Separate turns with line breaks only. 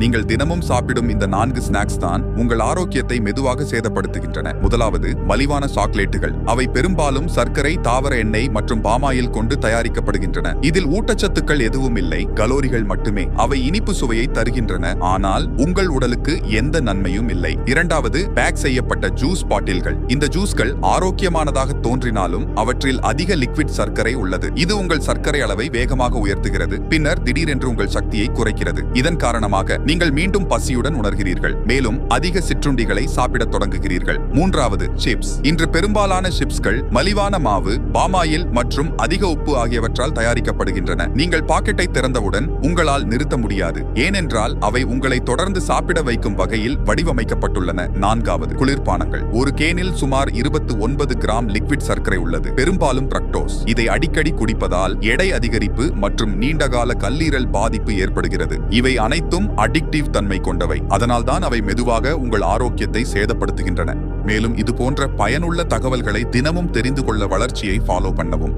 நீங்கள் தினமும் சாப்பிடும் இந்த 4 ஸ்நாக்ஸ் தான் உங்கள் ஆரோக்கியத்தை மெதுவாக சேதப்படுத்துகின்றன. முதலாவது, மலிவான சாக்லேட்டுகள். அவை பெரும்பாலும் சர்க்கரை, தாவர எண்ணெய் மற்றும் பாமாயில் கொண்டு தயாரிக்கப்படுகின்றன. இதில் ஊட்டச்சத்துக்கள் எதுவும் இல்லை, கலோரிகள் மட்டுமே. அவை இனிப்பு சுவையை தருகின்றன, ஆனால் உங்கள் உடலுக்கு எந்த நன்மையும் இல்லை. இரண்டாவது, பேக் செய்யப்பட்ட ஜூஸ் பாட்டில்கள். இந்த ஜூஸ்கள் ஆரோக்கியமானதாக தோன்றினாலும் அவற்றில் அதிக லிக்விட் சர்க்கரை உள்ளது. இது உங்கள் சர்க்கரை அளவை வேகமாக உயர்த்துகிறது, பின்னர் திடீரென்று உங்கள் சக்தியை குறைக்கிறது. இதன் காரணமாக நீங்கள் மீண்டும் பசியுடன் உணர்கிறீர்கள், மேலும் அதிக சிற்றுண்டிகளை சாப்பிடத் தொடங்குகிறீர்கள். மூன்றாவது, சிப்ஸ். இன்று பெரும்பாலான சிப்ஸ்கள் மலிவான மாவு, பாமாயில் மற்றும் அதிக உப்பு ஆகியவற்றால் தயாரிக்கப்படுகின்றன. நீங்கள் பாக்கெட்டை திறந்தவுடன் உங்களால் நிறுத்த முடியாது, ஏனென்றால் அவை உங்களை தொடர்ந்து சாப்பிட வைக்கும் வகையில் வடிவமைக்கப்பட்டுள்ளன. நான்காவது, குளிர்பானங்கள். ஒரு கேனில் சுமார் 29 கிராம் லிக்விட் சர்க்கரை உள்ளது, பெரும்பாலும் பிரக்டோஸ். இதை அடிக்கடி குடிப்பதால் எடை அதிகரிப்பு மற்றும் நீண்டகால கல்லீரல் பாதிப்பு ஏற்படுகிறது. இவை அனைத்தும் அடிக்டிவ் தன்மை கொண்டவை, அதனால்தான் அவை மெதுவாக உங்கள் ஆரோக்கியத்தை சேதப்படுத்துகின்றன. மேலும் இது போன்ற பயனுள்ள தகவல்களை தினமும் தெரிந்து கொள்ள வளர்ச்சியை ஃபாலோ பண்ணவும்.